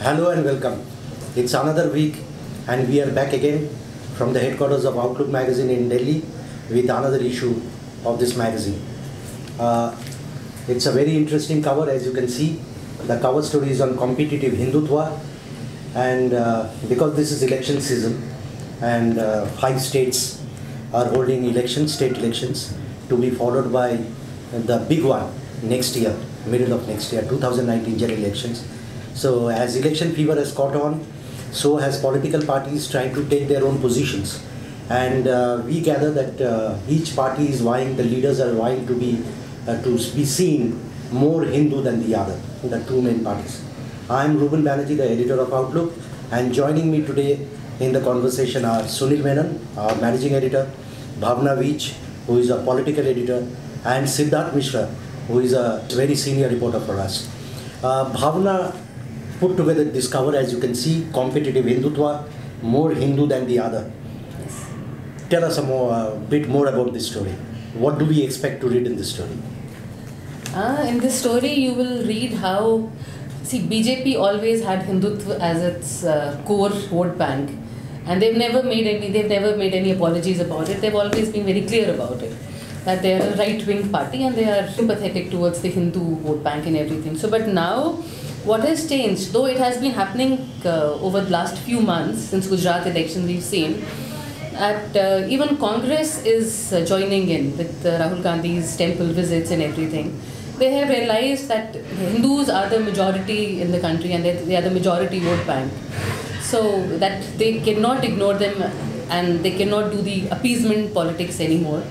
Hello and welcome. It's another week and we are back again from the headquarters of Outlook magazine in Delhi with another issue of this magazine. It's a very interesting cover, as you can see. The cover story is on competitive Hindutva, and because this is election season and 5 states are holding elections, state elections, to be followed by the big one next year, middle of next year, 2019 general elections. So as election fever has caught on, so has political parties trying to take their own positions. And we gather that each party is vying, the leaders are vying to be seen more Hindu than the other, the two main parties. I am Ruben Banerjee, the editor of Outlook, and joining me today in the conversation are Sunil Menon, our managing editor, Bhavna Veech, who is a political editor, and Siddharth Mishra, who is a very senior reporter for us. Bhavna put together this cover, as you can see, competitive Hindutva, more Hindu than the other. Yes. Tell us a bit more about this story. What do we expect to read in this story? In this story, you will read how, BJP always had Hindutva as its core vote bank, and they've never made any apologies about it. They've always been very clear about it, that they are a right-wing party and they are sympathetic towards the Hindu vote bank and everything. So, but now, what has changed, though it has been happening over the last few months since Gujarat election, we've seen that even Congress is joining in with Rahul Gandhi's temple visits and everything. They have realized that Hindus are the majority in the country and they are the majority vote bank. So that they cannot ignore them and they cannot do the appeasement politics anymore.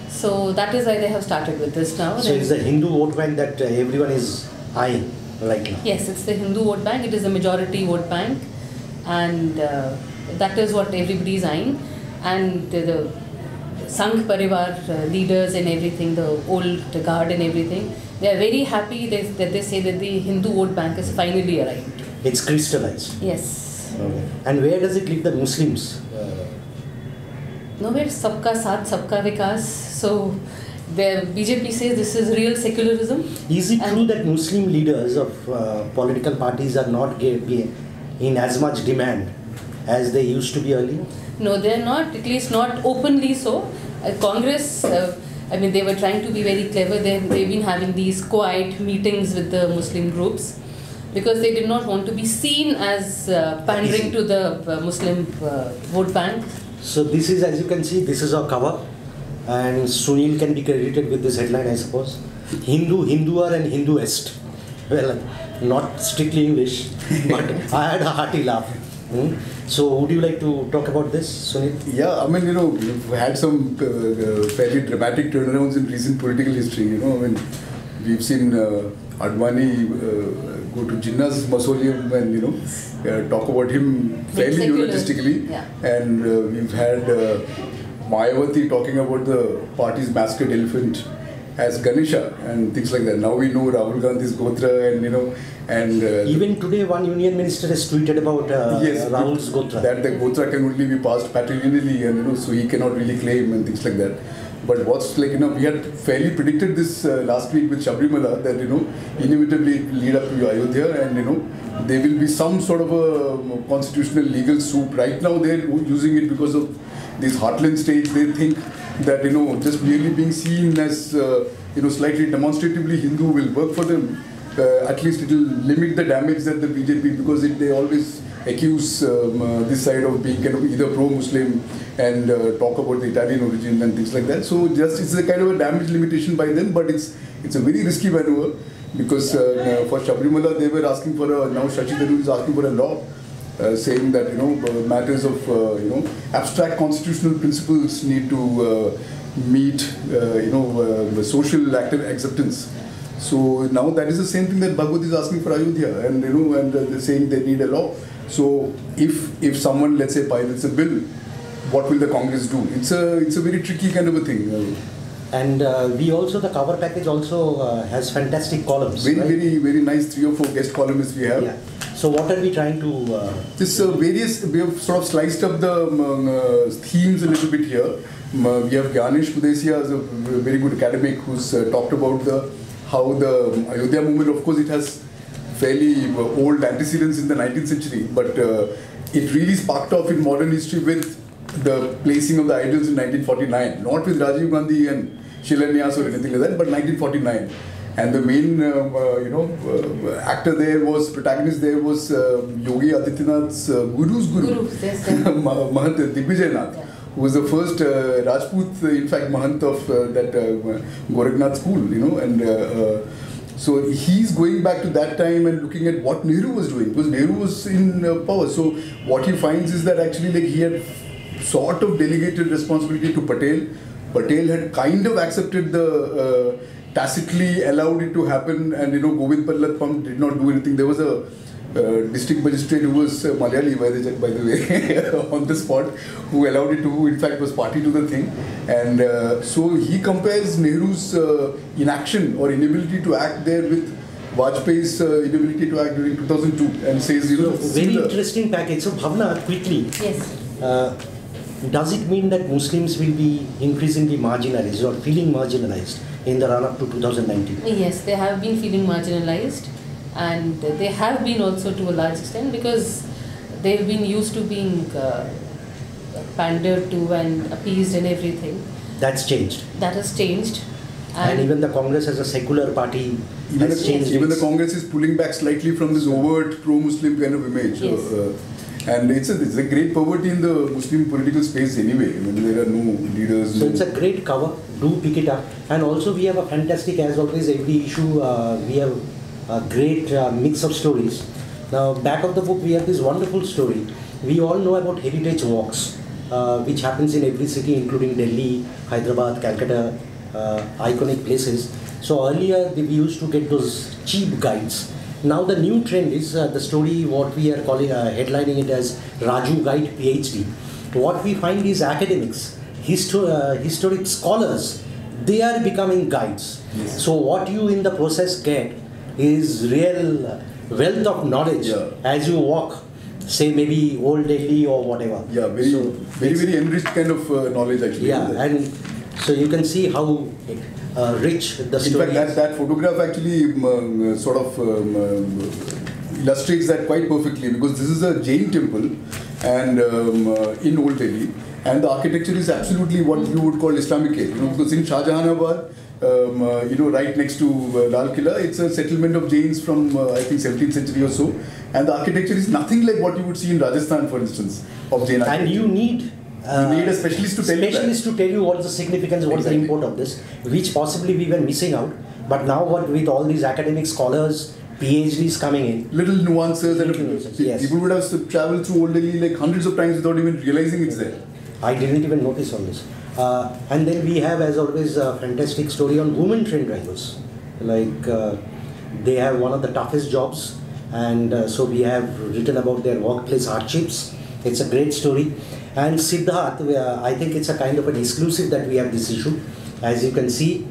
So that is why they have started with this now. So it's the Hindu vote bank that everyone is eyeing right now? Yes, it's the Hindu vote bank. It is the majority vote bank, and that is what everybody is eyeing. And the Sangh Parivar leaders and everything, the old guard and everything, they are very happy that they say that the Hindu vote bank is finally arrived. It's crystallized. Yes. Okay. And where does it leave the Muslims? Nowhere. Sabka Saath, Sabka Vikas. So the BJP says this is real secularism. Is it true that Muslim leaders of political parties are not in as much demand as they used to be earlier? No, they are not, at least not openly so. Congress, they were trying to be very clever. They've been having these quiet meetings with the Muslim groups because they did not want to be seen as pandering to the Muslim vote bank. So this is, as you can see, this is our cover. And Sunil can be credited with this headline, I suppose. Hindu, Hinduar and Hinduist. Well, not strictly English, but I had a hearty laugh. So would you like to talk about this, Sunil? Yeah, we've had some fairly dramatic turnarounds in recent political history. We've seen Advani go to Jinnah's mausoleum and, talk about him fairly eulogistically. Yeah. And we've had Mayawati talking about the party's mascot elephant as Ganesha and things like that. Now we know Rahul Gandhi's Gotra and even today one union minister has tweeted about yes, Rahul's Gotra. That the Gotra can only be passed patrilineally and so he cannot really claim and things like that. But what's we had fairly predicted this last week with Sabrimala that inevitably lead up to Ayodhya and there will be some sort of a constitutional legal soup. Right now they're using it because of this heartland stage. They think that just merely being seen as slightly demonstratively Hindu will work for them. At least it will limit the damage that the BJP, because they always accuse this side of being either pro-Muslim and talk about the Italian origin and things like that. So just it's a kind of a damage limitation by them, but it's a very risky maneuver because for Sabrimala they were asking for now Shashi Tharoor is asking for a law. Saying that matters of abstract constitutional principles need to meet social active acceptance. So now that is the same thing that Bhagwat is asking for Ayodhya, and and they're saying they need a law. So if someone, let's say, pilots a bill, what will the Congress do? It's a very tricky kind of a thing. And we also, the cover package also has fantastic columns. Very nice 3 or 4 guest columnists we have. Yeah. So what are we trying to... we have sort of sliced up the themes a little bit here. We have Gyanesh Kudesia as a very good academic who's talked about how the Ayodhya movement, of course, it has fairly old antecedents in the 19th century, but it really sparked off in modern history with the placing of the idols in 1949, not with Rajiv Gandhi and Shilanyas or anything like that, but 1949. And the main, protagonist there was Yogi Adityanath's guru's guru, Yes, Mahant Digvijay Nath, who was the first Rajput, in fact, Mahant of that Gorakhnath school, and so he's going back to that time and looking at what Nehru was doing, because Nehru was in power. So what he finds is that actually he had sort of delegated responsibility to Patel. Patel had kind of accepted the tacitly allowed it to happen, and Govind Pallat Pant did not do anything. There was a district magistrate who was Malayali by the way on the spot, who allowed it to, who in fact was party to the thing. And so he compares Nehru's inaction or inability to act there with Vajpayee's inability to act during 2002, and says, very interesting package. So Bhavna, quickly, Yes. does it mean that Muslims will be increasingly marginalized or feeling marginalized in the run-up to 2019? Yes, they have been feeling marginalized, and they have been also to a large extent because they've been used to being pandered to and appeased and everything. That's changed. That has changed. And even the Congress as a secular party has changed. Even the Congress is pulling back slightly from this overt pro-Muslim kind of image. Yes. And it's a great poverty in the Muslim political space anyway. There are no leaders. So it's a great cover. Do pick it up. And also we have a fantastic, as always, every issue we have a great mix of stories. Now, back of the book, we have this wonderful story. We all know about heritage walks, which happens in every city, including Delhi, Hyderabad, Calcutta, iconic places. So earlier, we used to get those cheap guides. Now the new trend is the story, what we are calling, headlining it as Raju Guide PhD. What we find is academics, historic scholars, they are becoming guides. Yes. So what you in the process get is real wealth of knowledge as you walk, say maybe Old Delhi or whatever. Yeah, very enriched kind of knowledge actually. Yeah, and so you can see how rich the story in fact, is. that photograph actually illustrates that quite perfectly, because this is a Jain temple and in Old Delhi, and the architecture is absolutely what you would call Islamic age. Because in Shah Jahanabad, right next to Lal Killa, it's a settlement of Jains from I think 17th century or so, and the architecture is nothing like what you would see in Rajasthan, for instance, of Jain architecture. And you need a specialist to tell you that. Specialist to tell you what is the significance, what is the import of this, which possibly we were missing out. But now what with all these academic scholars, PhDs coming in. Little nuances and yes. People would have traveled through Old Delhi like hundreds of times without even realizing it's there. I didn't even notice all this. And then we have, as always, a fantastic story on women train drivers. They have one of the toughest jobs, and so we have written about their workplace hardships. It's a great story. And Siddharth, I think it's a kind of an exclusive that we have this issue. As you can see,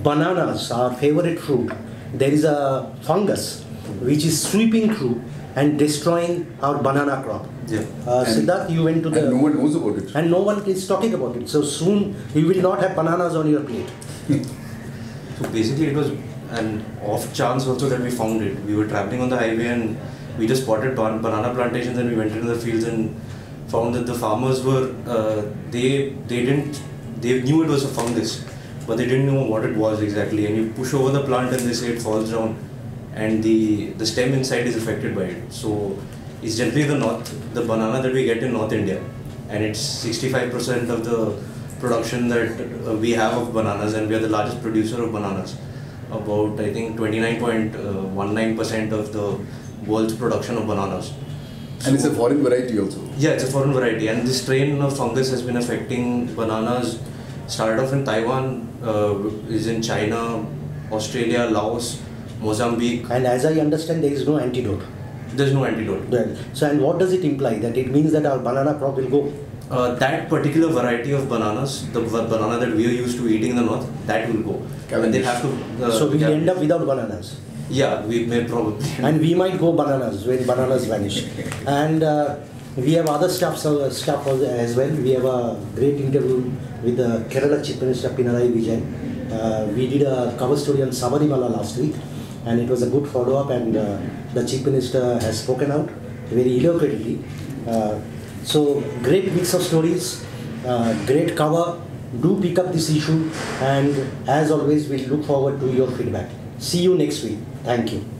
bananas, our favorite fruit, there is a fungus which is sweeping through and destroying our banana crop. Yeah. Siddharth, you went to the... And no one knows about it. And no one is talking about it. So soon you will not have bananas on your plate. So basically it was an off chance also that we found it. We were traveling on the highway and we just spotted banana plantations, and we went into the fields and found that the farmers were, they knew it was a fungus, but they didn't know what it was exactly. And you push over the plant and they say it falls down, and the stem inside is affected by it. So it's generally the banana that we get in North India, and it's 65% of the production that we have of bananas, and we are the largest producer of bananas. About, I think, 29.19% of the world's production of bananas. And it's a foreign variety also. Yeah, it's a foreign variety, and this strain of fungus has been affecting bananas. Started off in Taiwan, is in China, Australia, Laos, Mozambique. And as I understand, there is no antidote. There's no antidote. So, and what does it imply? That it means that our banana crop will go? That particular variety of bananas, the banana that we are used to eating in the north, that will go. And they have to. So we will end up without bananas. Yeah, we may probably. And we might go bananas when bananas vanish. And we have other stuff as well. We have a great interview with the Kerala Chief Minister Pinarayi Vijayan. We did a cover story on Sabarimala last week. and it was a good follow-up, and the Chief Minister has spoken out very eloquently. So great mix of stories, great cover. Do pick up this issue, and as always, we look forward to your feedback. See you next week. Thank you.